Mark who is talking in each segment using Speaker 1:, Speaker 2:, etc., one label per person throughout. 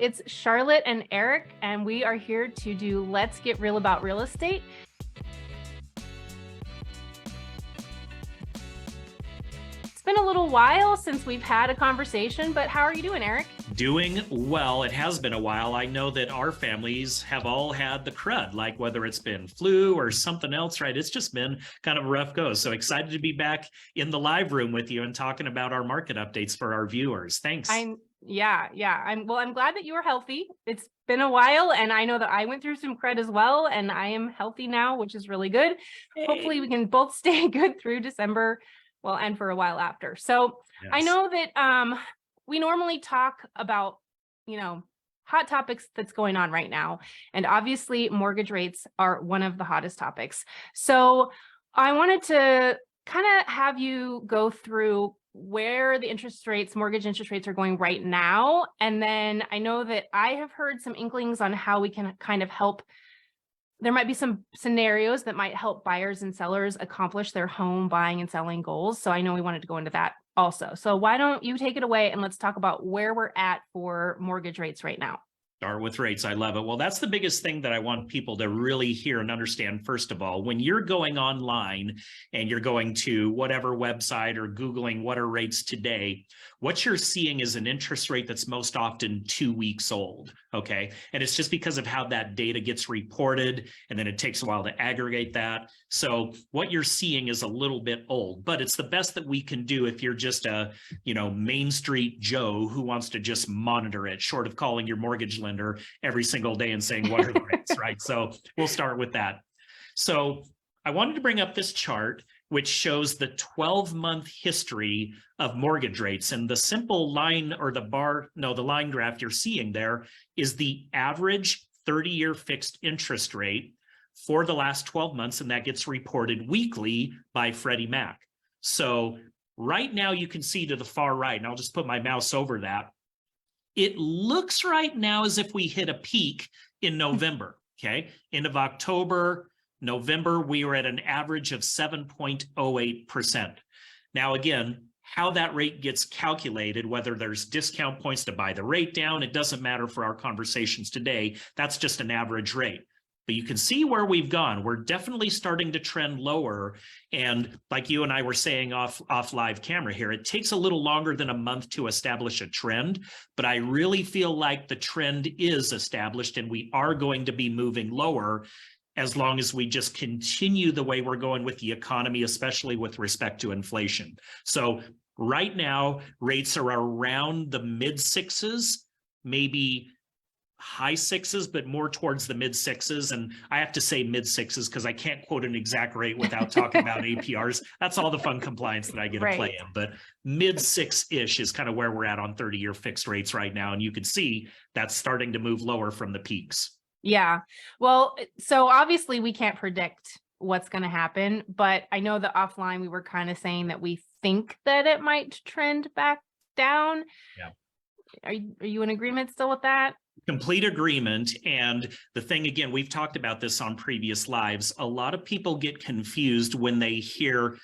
Speaker 1: It's Charlotte and Eric, and we are here to do Let's Get Real About Real Estate. It's been a little while since we've had a conversation, but how are you doing, Eric?
Speaker 2: Doing well. It has been a while. I know that our families have all had the crud, like whether it's been flu or something else, right? It's just been kind of a rough go. So excited to be back in the live room with you and talking about our market updates for our viewers. Thanks.
Speaker 1: Yeah. I'm glad that you are healthy. It's been a while, and I know that I went through some crud as well, and I am healthy now, which is really good.
Speaker 2: Hey.
Speaker 1: Hopefully we can both stay good through December, well, and for a while after. So yes. I know that we normally talk about, hot topics that's going on right now. And obviously mortgage rates are one of the hottest topics. So I wanted to kind of have you go through where the mortgage interest rates are going right now. And then I know that I have heard some inklings on how we can kind of help. There might be some scenarios that might help buyers and sellers accomplish their home buying and selling goals. So I know we wanted to go into that also. So why don't you take it away and let's talk about where we're at for mortgage rates right now.
Speaker 2: Start with rates. I love it. Well, that's the biggest thing that I want people to really hear and understand. First of all, when you're going online and you're going to whatever website or Googling what are rates today, what you're seeing is an interest rate that's most often 2 weeks old. Okay. And it's just because of how that data gets reported, and then it takes a while to aggregate that. So what you're seeing is a little bit old, but it's the best that we can do if you're just a, Main Street Joe who wants to just monitor it, short of calling your mortgage lender every single day and saying, what are the rates, right? So we'll start with that. So I wanted to bring up this chart, which shows the 12-month history of mortgage rates. And the simple line or the line graph you're seeing there is the average 30-year fixed interest rate for the last 12 months. And that gets reported weekly by Freddie Mac. So right now you can see to the far right, and I'll just put my mouse over that. It looks right now as if we hit a peak in November, okay? End of October, November, we were at an average of 7.08%. Now, again, how that rate gets calculated, whether there's discount points to buy the rate down, it doesn't matter for our conversations today. That's just an average rate. But you can see where we've gone. We're definitely starting to trend lower. And like you and I were saying off live camera here, it takes a little longer than a month to establish a trend. But I really feel like the trend is established and we are going to be moving lower as long as we just continue the way we're going with the economy, especially with respect to inflation. So right now, rates are around the mid sixes, maybe high sixes, but more towards the mid sixes. And I have to say mid sixes because I can't quote an exact rate without talking about APRs. That's all the fun compliance that I get to play in. But mid six-ish is kind of where we're at on 30-year fixed rates right now. And you can see that's starting to move lower from the peaks.
Speaker 1: Yeah. Well, so obviously we can't predict what's going to happen, but I know that offline we were kind of saying that we think that it might trend back down.
Speaker 2: Yeah.
Speaker 1: Are you in agreement still with that?
Speaker 2: Complete agreement. And the thing, again, we've talked about this on previous lives. A lot of people get confused when they hear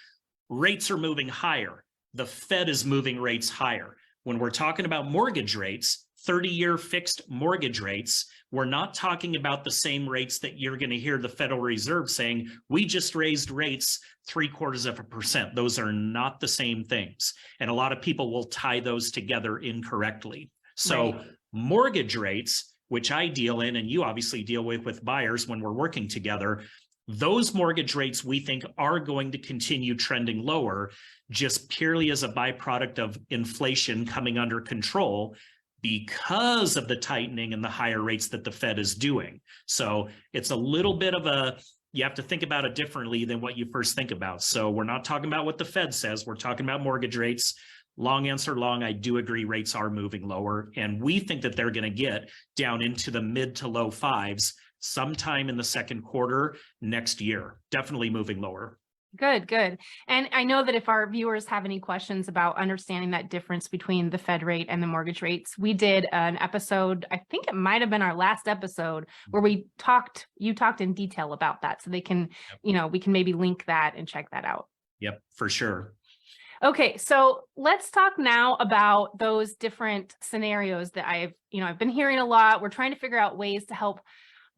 Speaker 2: rates are moving higher. The Fed is moving rates higher. When we're talking about mortgage rates, 30-year fixed mortgage rates, we're not talking about the same rates that you're going to hear the Federal Reserve saying, we just raised rates 0.75%. Those are not the same things. And a lot of people will tie those together incorrectly. So mortgage rates, which I deal in, and you obviously deal with buyers when we're working together, those mortgage rates we think are going to continue trending lower just purely as a byproduct of inflation coming under control because of the tightening and the higher rates that the Fed is doing. So it's a little bit of you have to think about it differently than what you first think about. So we're not talking about what the Fed says. We're talking about mortgage rates. Long answer long, I do agree rates are moving lower. And we think that they're going to get down into the mid to low fives sometime in the second quarter next year. Definitely moving lower.
Speaker 1: Good. And I know that if our viewers have any questions about understanding that difference between the Fed rate and the mortgage rates, we did an episode, I think it might have been our last episode, where you talked in detail about that. So they can, we can maybe link that and check that out.
Speaker 2: Yep, for sure.
Speaker 1: Okay, so let's talk now about those different scenarios that I've been hearing a lot. We're trying to figure out ways to help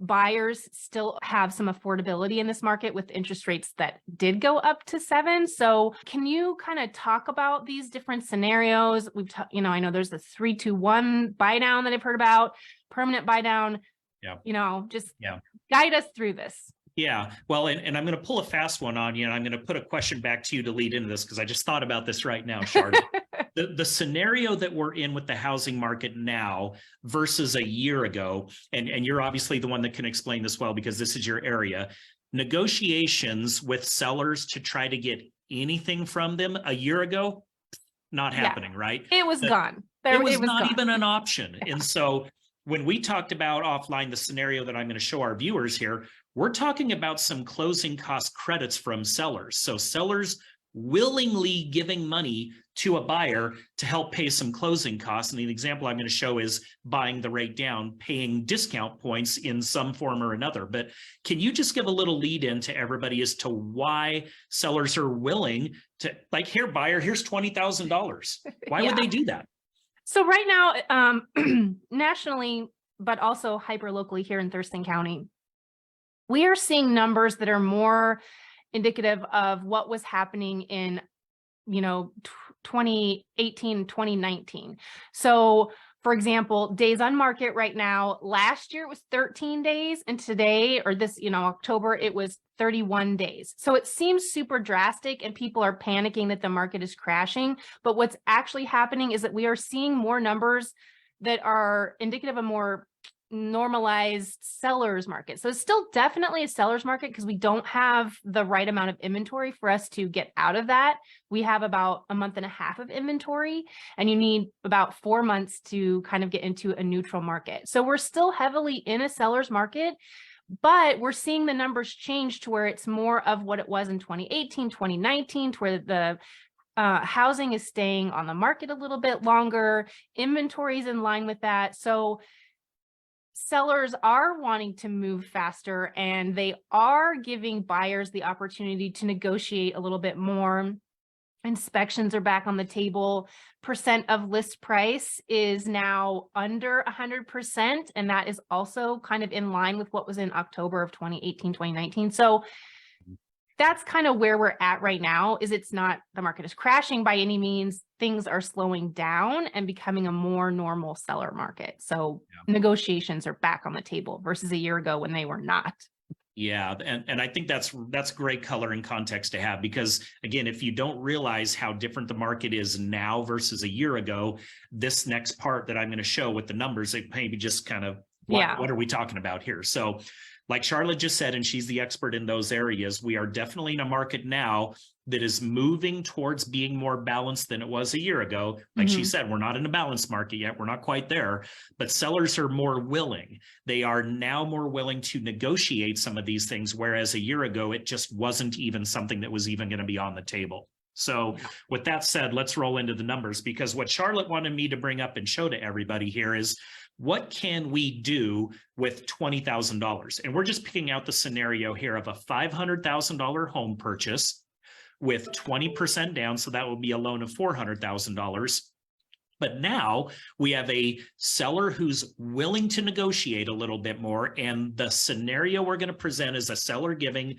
Speaker 1: buyers still have some affordability in this market with interest rates that did go up to 7. So can you kind of talk about these different scenarios? I know there's the 3-2-1 buy down that I've heard about, permanent buy down.
Speaker 2: Yeah.
Speaker 1: Just guide us through this.
Speaker 2: Yeah, well, and I'm going to pull a fast one on you, and I'm going to put a question back to you to lead into this because I just thought about this right now, Charlotte. The scenario that we're in with the housing market now versus a year ago, and you're obviously the one that can explain this well because this is your area, negotiations with sellers to try to get anything from them a year ago, not happening, right?
Speaker 1: It was gone.
Speaker 2: It was not even an option. And so when we talked about offline, the scenario that I'm going to show our viewers here, we're talking about some closing cost credits from sellers. So sellers willingly giving money to a buyer to help pay some closing costs. And the example I'm going to show is buying the rate down, paying discount points in some form or another. But can you just give a little lead in to everybody as to why sellers are willing to, like, here, buyer, here's $20,000. Why would they do that?
Speaker 1: So right now, nationally, but also hyper locally here in Thurston County, we are seeing numbers that are more indicative of what was happening in, 2018, 2019. So for example, days on market right now, last year it was 13 days, and today, or this, October, it was 31 days. So it seems super drastic and people are panicking that the market is crashing. But what's actually happening is that we are seeing more numbers that are indicative of more normalized sellers market. So it's still definitely a seller's market because we don't have the right amount of inventory for us to get out of that. We have about a month and a half of inventory, and you need about 4 months to kind of get into a neutral market. So we're still heavily in a seller's market, but we're seeing the numbers change to where it's more of what it was in 2018, 2019, to where the housing is staying on the market a little bit longer. Inventory is in line with that. So sellers are wanting to move faster, and they are giving buyers the opportunity to negotiate a little bit more. Inspections are back on the table. Percent of list price is now under 100%. And that is also kind of in line with what was in October of 2018, 2019. So that's kind of where we're at right now. It's not, the market is crashing by any means. Things are slowing down and becoming a more normal seller market. So negotiations are back on the table versus a year ago when they were not.
Speaker 2: Yeah, and I think that's great color and context to have, because again, if you don't realize how different the market is now versus a year ago, this next part that I'm going to show with the numbers, it maybe just kind of what are we talking about here? So like Charlotte just said, and she's the expert in those areas, we are definitely in a market now that is moving towards being more balanced than it was a year ago. Like she said, we're not in a balanced market yet. We're not quite there, but sellers are more willing. They are now more willing to negotiate some of these things, whereas a year ago, it just wasn't even something that was even going to be on the table. So with that said, let's roll into the numbers, because what Charlotte wanted me to bring up and show to everybody here is, what can we do with $20,000? And we're just picking out the scenario here of a $500,000 home purchase with 20% down. So that would be a loan of $400,000. But now we have a seller who's willing to negotiate a little bit more. And the scenario we're going to present is a seller giving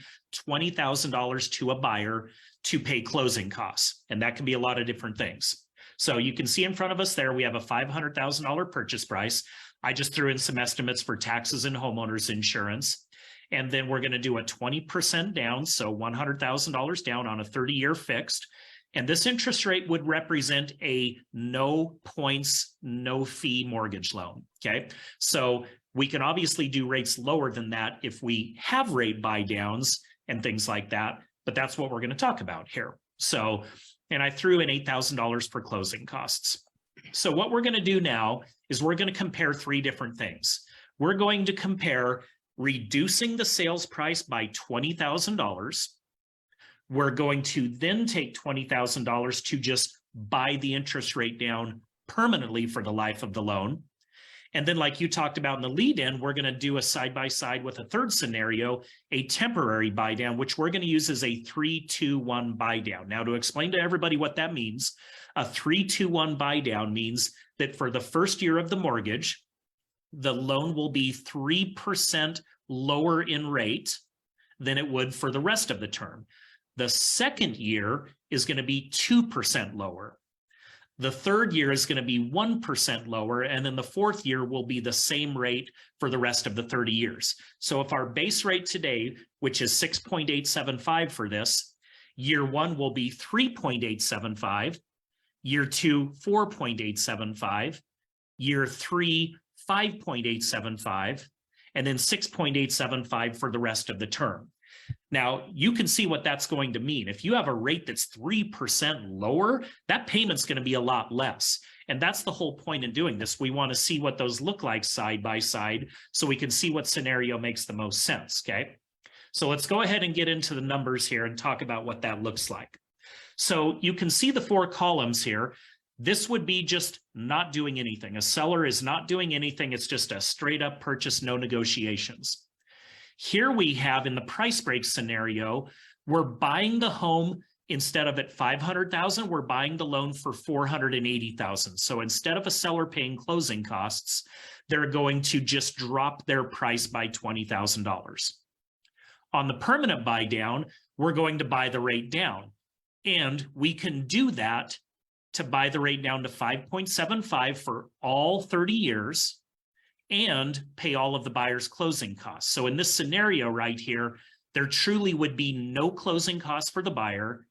Speaker 2: $20,000 to a buyer to pay closing costs. And that can be a lot of different things. So you can see in front of us there, we have a $500,000 purchase price. I just threw in some estimates for taxes and homeowners insurance. And then we're going to do a 20% down, so $100,000 down on a 30-year fixed. And this interest rate would represent a no points, no fee mortgage loan, okay? So we can obviously do rates lower than that if we have rate buy downs and things like that, but that's what we're going to talk about here. So, and I threw in $8,000 for closing costs. So what we're going to do now is we're going to compare 3 different things. We're going to compare reducing the sales price by $20,000. We're going to then take $20,000 to just buy the interest rate down permanently for the life of the loan. And then like you talked about in the lead in, we're going to do a side-by-side with a third scenario, a temporary buy down, which we're going to use as a 3-2-1 buy down. Now to explain to everybody what that means, a 3-2-1 buy down means that for the first year of the mortgage, the loan will be 3% lower in rate than it would for the rest of the term. The second year is going to be 2% lower. The third year is going to be 1% lower, and then the fourth year will be the same rate for the rest of the 30 years. So if our base rate today, which is 6.875 for this, year one will be 3.875, year two, 4.875, year three, 5.875, and then 6.875 for the rest of the term. Now, you can see what that's going to mean. If you have a rate that's 3% lower, that payment's going to be a lot less. And that's the whole point in doing this. We want to see what those look like side by side so we can see what scenario makes the most sense, okay? So let's go ahead and get into the numbers here and talk about what that looks like. So you can see the 4 columns here. This would be just not doing anything. A seller is not doing anything. It's just a straight up purchase, no negotiations. Here we have in the price break scenario, we're buying the home instead of at $500,000, we're buying the loan for $480,000. So instead of a seller paying closing costs, they're going to just drop their price by $20,000. On the permanent buy down, we're going to buy the rate down. And we can do that to buy the rate down to 5.75 for all 30 years and pay all of the buyer's closing costs. So in this scenario right here, there truly would be no closing costs for the buyer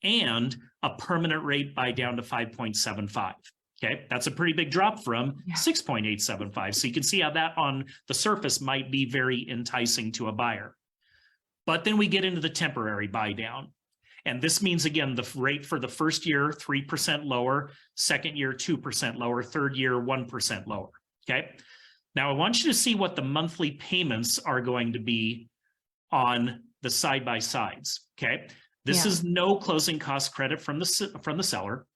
Speaker 2: and a permanent rate buy down to 5.75. Okay, that's a pretty big drop from 6.875. So you can see how that on the surface might be very enticing to a buyer. But then we get into the temporary buy down. And this means, again, the rate for the first year, 3% lower, second year, 2% lower, third year, 1% lower, okay? Now, I want you to see what the monthly payments are going to be on the side-by-sides, okay? This is no closing cost credit from the seller.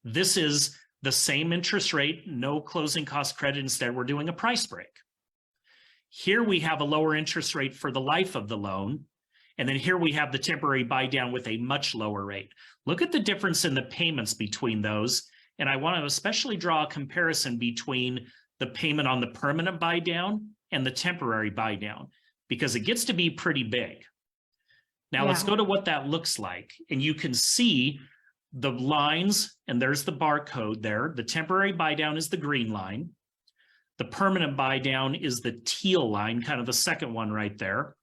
Speaker 2: This is the same interest rate, no closing cost credit. Instead, we're doing a price break. Here we have a lower interest rate for the life of the loan. And then here we have the temporary buy down with a much lower rate. Look at the difference in the payments between those. And I want to especially draw a comparison between the payment on the permanent buy down and the temporary buy down, because it gets to be pretty big. Now let's go to what that looks like. And you can see the lines, and there's the barcode there. The temporary buy down is the green line. The permanent buy down is the teal line, kind of the second one right there.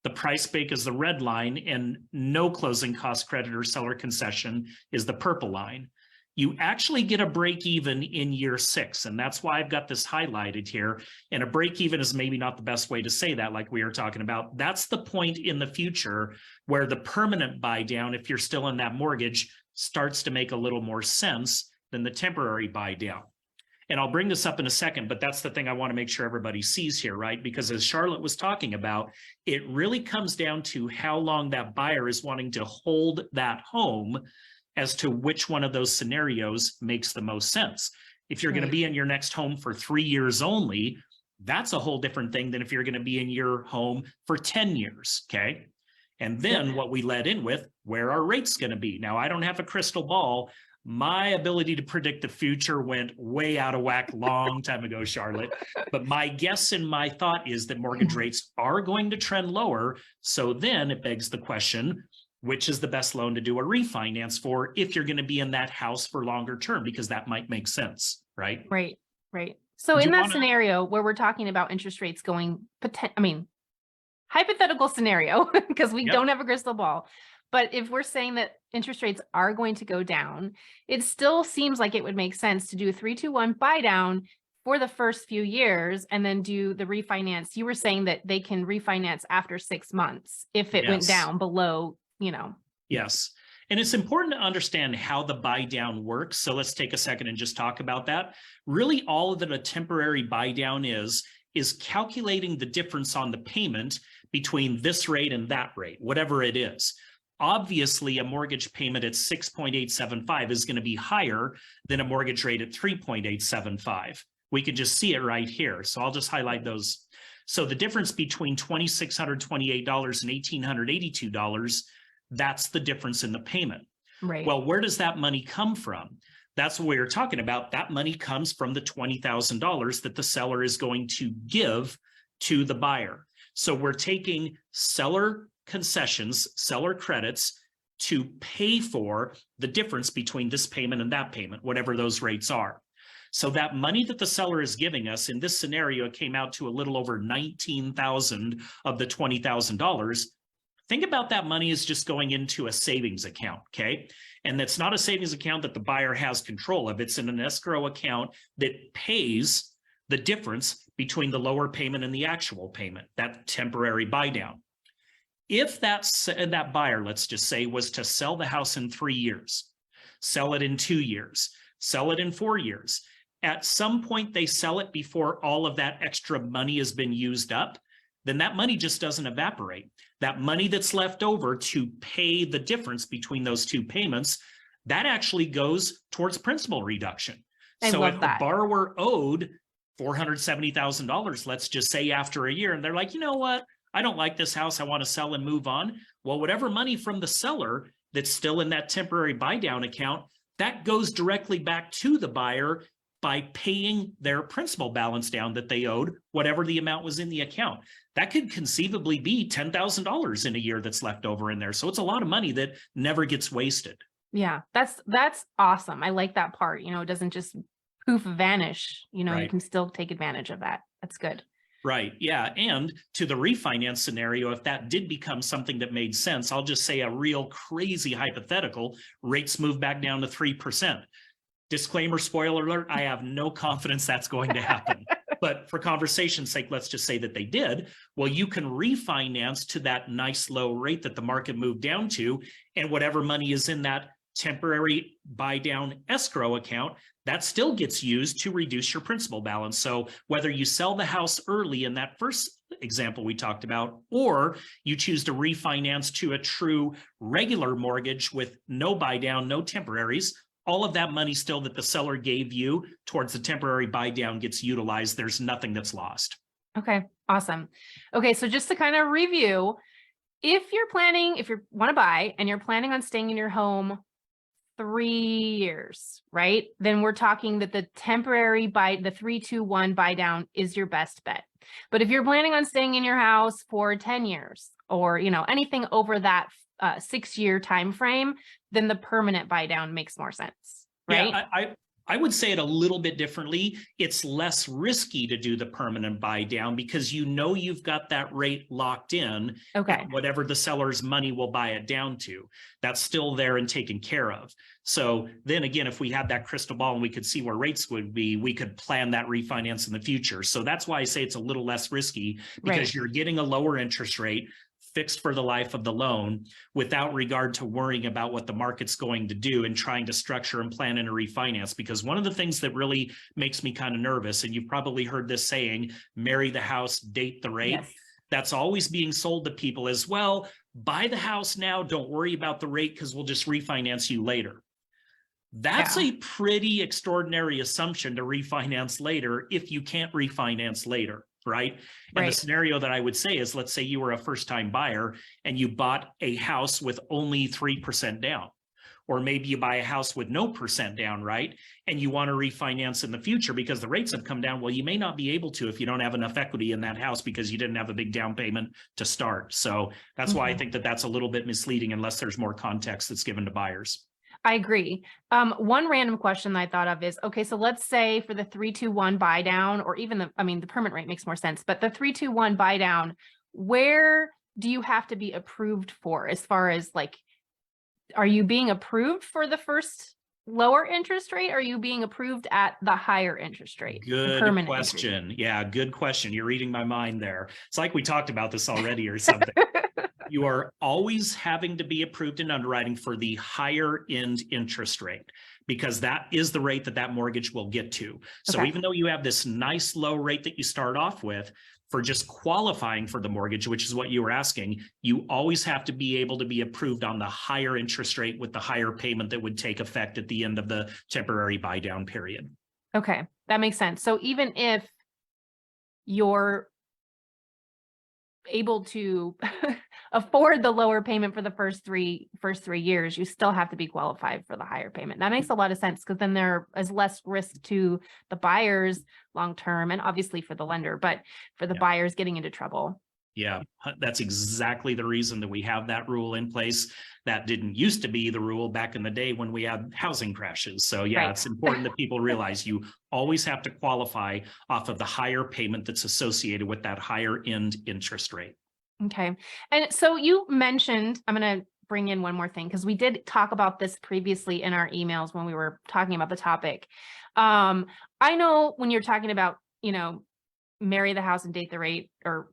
Speaker 2: The price break is the red line, and no closing cost credit or seller concession is the purple line. You actually get a break even in year 6, and that's why I've got this highlighted here. And a break even is maybe not the best way to say that, like we were talking about. That's the point in the future where the permanent buy down, if you're still in that mortgage, starts to make a little more sense than the temporary buy down. And I'll bring this up in a second, but that's the thing I want to make sure everybody sees here, right? Because as Charlotte was talking about, it really comes down to how long that buyer is wanting to hold that home as to which one of those scenarios makes the most sense. If you're going to be in your next home for 3 years only, that's a whole different thing than if you're going to be in your home for 10 years, okay? And then what we led in with, where are rates going to be? Now, I don't have a crystal ball. My ability to predict the future went way out of whack long time ago, Charlotte. But my guess and my thought is that mortgage rates are going to trend lower. So then it begs the question, which is the best loan to do a refinance for if you're going to be in that house for longer term, because that might make sense, right?
Speaker 1: Right. So in that scenario where we're talking about interest rates going, hypothetical scenario, because we don't have a crystal ball. But if we're saying that interest rates are going to go down, it still seems like it would make sense to do a 3-2-1 buy down for the first few years and then do the refinance. You were saying that they can refinance after 6 months if it went down below,
Speaker 2: Yes. And it's important to understand how the buy down works. So let's take a second and just talk about that. Really, all that a temporary buy down is calculating the difference on the payment between this rate and that rate, whatever it is. Obviously, a mortgage payment at 6.875 is going to be higher than a mortgage rate at 3.875. We could just see it right here. So I'll just highlight those. So the difference between $2,628 and $1,882, that's the difference in the payment.
Speaker 1: Right.
Speaker 2: Well, where does that money come from? That's what we were talking about. That money comes from the $20,000 that the seller is going to give to the buyer. So we're taking seller concessions, seller credits to pay for the difference between this payment and that payment, whatever those rates are. So that money that the seller is giving us in this scenario, it came out to a little over $19,000 of the $20,000. Think about that money is just going into a savings account, okay? And that's not a savings account that the buyer has control of. It's in an escrow account that pays the difference between the lower payment and the actual payment, that temporary buy down. If that buyer, let's just say, was to sell the house in 3 years, sell it in 2 years, sell it in 4 years, at some point they sell it before all of that extra money has been used up, then that money just doesn't evaporate. That money that's left over to pay the difference between those two payments, that actually goes towards principal reduction. So if the borrower owed $470,000, let's just say after a year, and they're like, you know what? I don't like this house. I want to sell and move on. Well, whatever money from the seller that's still in that temporary buy down account, that goes directly back to the buyer by paying their principal balance down that they owed, whatever the amount was in the account. That could conceivably be $10,000 in a year that's left over in there. So it's a lot of money that never gets wasted.
Speaker 1: Yeah, that's awesome. I like that part. You know, it doesn't just poof vanish. You know, you can still take advantage of that. That's good.
Speaker 2: Right. Yeah. And to the refinance scenario, if that did become something that made sense, I'll just say a real crazy hypothetical, rates move back down to 3%. Disclaimer, spoiler alert, I have no confidence that's going to happen. But for conversation's sake, let's just say that they did. Well, you can refinance to that nice low rate that the market moved down to, and whatever money is in that temporary buy down escrow account, that still gets used to reduce your principal balance. So whether you sell the house early in that first example we talked about, or you choose to refinance to a true regular mortgage with no buy down, no temporaries, all of that money still that the seller gave you towards the temporary buy down gets utilized. There's nothing that's lost.
Speaker 1: Okay, awesome. Okay, so just to kind of review, if you want to buy and you're planning on staying in your home 3 years, right? Then we're talking that the temporary the 3-2-1 buy down is your best bet. But if you're planning on staying in your house for 10 years or, you know, anything over that 6-year time frame, then the permanent buy down makes more sense, right?
Speaker 2: Yeah, I would say it a little bit differently. It's less risky to do the permanent buy down because you know you've got that rate locked in.
Speaker 1: Okay.
Speaker 2: Whatever the seller's money will buy it down to, that's still there and taken care of. So then again, if we had that crystal ball and we could see where rates would be, we could plan that refinance in the future. So that's why I say it's a little less risky because you're getting a lower interest rate fixed for the life of the loan without regard to worrying about what the market's going to do and trying to structure and plan in a refinance. Because one of the things that really makes me kind of nervous, and you've probably heard this saying, marry the house, date the rate. Yes. That's always being sold to people as well. Buy the house now, don't worry about the rate because we'll just refinance you later. That's a pretty extraordinary assumption to refinance later if you can't refinance later. Right. And the scenario that I would say is, let's say you were a first time buyer and you bought a house with only 3% down, or maybe you buy a house with no percent down, right? And you want to refinance in the future because the rates have come down. Well, you may not be able to if you don't have enough equity in that house because you didn't have a big down payment to start. So that's why I think that that's a little bit misleading unless there's more context that's given to buyers.
Speaker 1: I agree. One random question that I thought of is, okay, so let's say for the 3-2-1 buy down, or even the permanent rate makes more sense, but the 3-2-1 buy down, where do you have to be approved for as far as like, are you being approved for the first lower interest rate? Or are you being approved at the higher interest rate?
Speaker 2: Good question. Yeah, good question. You're reading my mind there. It's like we talked about this already or something. You are always having to be approved in underwriting for the higher end interest rate because that is the rate that that mortgage will get to. So even though you have this nice low rate that you start off with for just qualifying for the mortgage, which is what you were asking, you always have to be able to be approved on the higher interest rate with the higher payment that would take effect at the end of the temporary buy down period.
Speaker 1: Okay. That makes sense. So even if you're able to afford the lower payment for the first three years, you still have to be qualified for the higher payment. That makes a lot of sense, because then there is less risk to the buyers long term, and obviously for the lender, but for the buyers getting into trouble.
Speaker 2: Yeah, that's exactly the reason that we have that rule in place. That didn't used to be the rule back in the day when we had housing crashes. So yeah,
Speaker 1: Right.
Speaker 2: It's important that people realize you always have to qualify off of the higher payment that's associated with that higher end interest rate.
Speaker 1: Okay. And so you mentioned, I'm going to bring in one more thing, because we did talk about this previously in our emails when we were talking about the topic. I know when you're talking about, marry the house and date the rate, or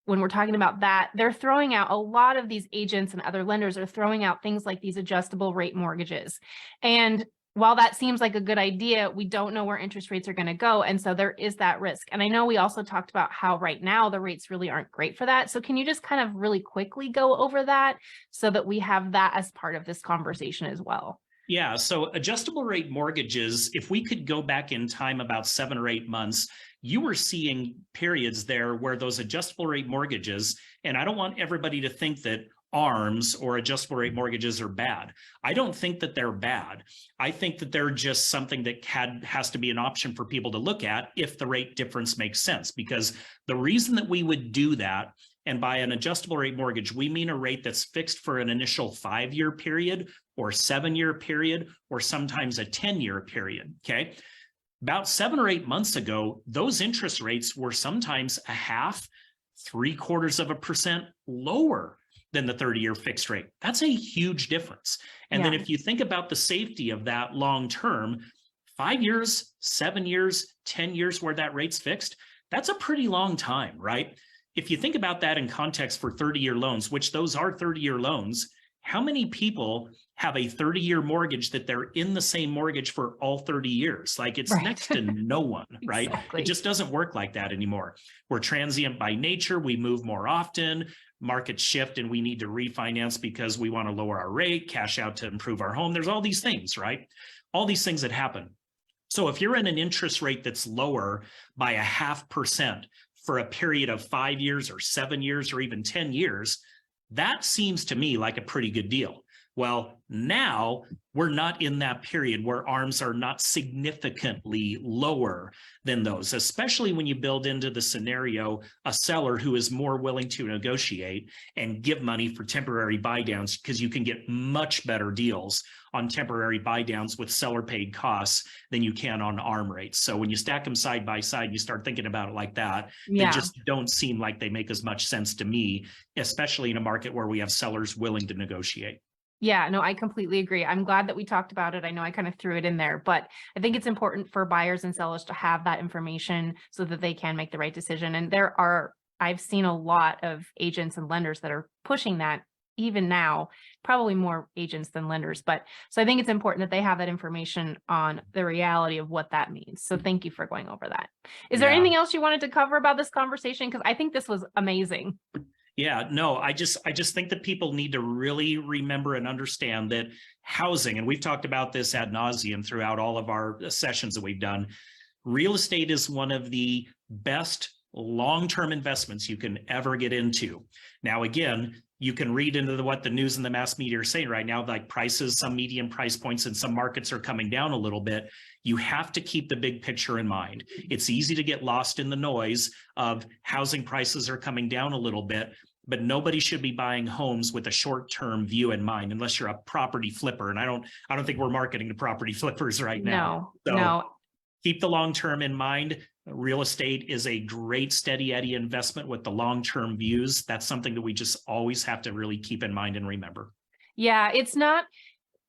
Speaker 1: when we're talking about that, they're throwing out, a lot of these agents and other lenders are throwing out things like these adjustable rate mortgages. And while that seems like a good idea, we don't know where interest rates are going to go. And so there is that risk. And I know we also talked about how right now the rates really aren't great for that. So can you just kind of really quickly go over that so that we have that as part of this conversation as well?
Speaker 2: Yeah, so adjustable rate mortgages, if we could go back in time about 7 or 8 months, you were seeing periods there where those adjustable rate mortgages, and I don't want everybody to think that ARMs or adjustable rate mortgages are bad. I don't think that they're bad. I think that they're just something that has to be an option for people to look at if the rate difference makes sense. Because the reason that we would do that, and by an adjustable rate mortgage, we mean a rate that's fixed for an initial 5-year period or 7-year period, or sometimes a 10-year period, okay? About 7 or 8 months ago, those interest rates were sometimes a half, 0.75% lower than the 30-year fixed rate. That's a huge difference. And then if you think about the safety of that long term, 5 years, 7 years, 10 years where that rate's fixed, that's a pretty long time, right? If you think about that in context for 30-year loans, which those are 30-year loans, how many people have a 30-year mortgage that they're in the same mortgage for all 30 years? Like, it's next to no one, right?
Speaker 1: Exactly.
Speaker 2: It just doesn't work like that anymore. We're transient by nature. We move more often. Markets shift and we need to refinance because we want to lower our rate, cash out to improve our home. There's all these things, right? All these things that happen. So if you're in an interest rate that's lower by 0.5% for a period of 5 years or 7 years or even 10 years, that seems to me like a pretty good deal. Well, now we're not in that period where ARMs are not significantly lower than those, especially when you build into the scenario a seller who is more willing to negotiate and give money for temporary buy downs, because you can get much better deals on temporary buy downs with seller paid costs than you can on ARM rates. So when you stack them side by side, you start thinking about it like that. They just don't seem like they make as much sense to me, especially in a market where we have sellers willing to negotiate.
Speaker 1: Yeah, no, I completely agree. I'm glad that we talked about it. I know I kind of threw it in there, but I think it's important for buyers and sellers to have that information so that they can make the right decision. And I've seen a lot of agents and lenders that are pushing that even now, probably more agents than lenders. But so I think it's important that they have that information on the reality of what that means. So thank you for going over that. Is there anything else you wanted to cover about this conversation? Because I think this was amazing.
Speaker 2: Yeah, no, I just think that people need to really remember and understand that housing, and we've talked about this ad nauseum throughout all of our sessions that we've done, real estate is one of the best long-term investments you can ever get into. Now, again, you can read into what the news and the mass media are saying right now, like prices, some median price points in some markets are coming down a little bit. You have to keep the big picture in mind. It's easy to get lost in the noise of housing prices are coming down a little bit, but nobody should be buying homes with a short-term view in mind, unless you're a property flipper. And I don't think we're marketing to property flippers right now.
Speaker 1: No.
Speaker 2: Keep the long-term in mind. Real estate is a great steady Eddie investment with the long-term views. That's something that we just always have to really keep in mind and remember.
Speaker 1: Yeah,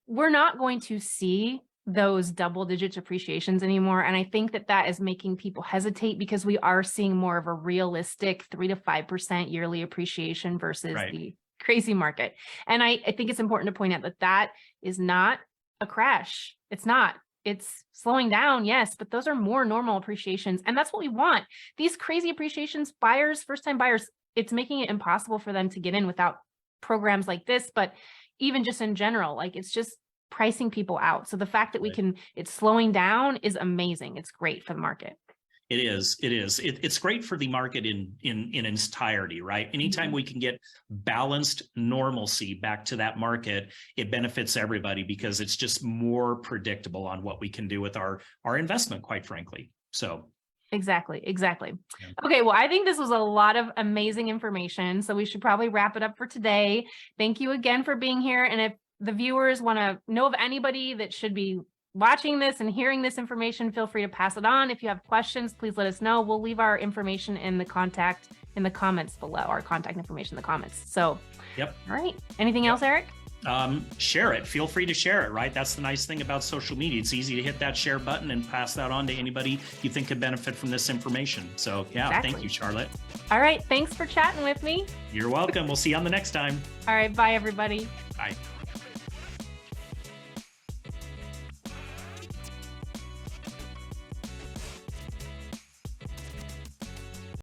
Speaker 1: we're not going to see those double-digit appreciations anymore. And I think that is making people hesitate, because we are seeing more of a realistic 3 to 5% yearly appreciation versus the crazy market. And I think it's important to point out that is not a crash. It's not. It's slowing down, yes, but those are more normal appreciations. And that's what we want. These crazy appreciations, buyers, first-time buyers, it's making it impossible for them to get in without programs like this. But even just in general, like, it's just pricing people out. So the fact that it's slowing down is amazing. It's great for the market.
Speaker 2: It is. It's great for the market in its entirety, right? Anytime we can get balanced normalcy back to that market, it benefits everybody because it's just more predictable on what we can do with our investment, quite frankly. So.
Speaker 1: Exactly.
Speaker 2: Yeah.
Speaker 1: Okay. Well, I think this was a lot of amazing information. So we should probably wrap it up for today. Thank you again for being here. And if the viewers want to know of anybody that should be watching this and hearing this information, feel free to pass it on. If you have questions, please let us know. We'll leave our information in the comments below, our contact information in the comments. So,
Speaker 2: yep.
Speaker 1: All right. Anything else, Eric?
Speaker 2: Share it. Feel free to share it, right? That's the nice thing about social media. It's easy to hit that share button and pass that on to anybody you think could benefit from this information. So yeah, Exactly. Thank you, Charlotte.
Speaker 1: All right. Thanks for chatting with me.
Speaker 2: You're welcome. We'll see you on the next time.
Speaker 1: All right. Bye, everybody.
Speaker 2: Bye.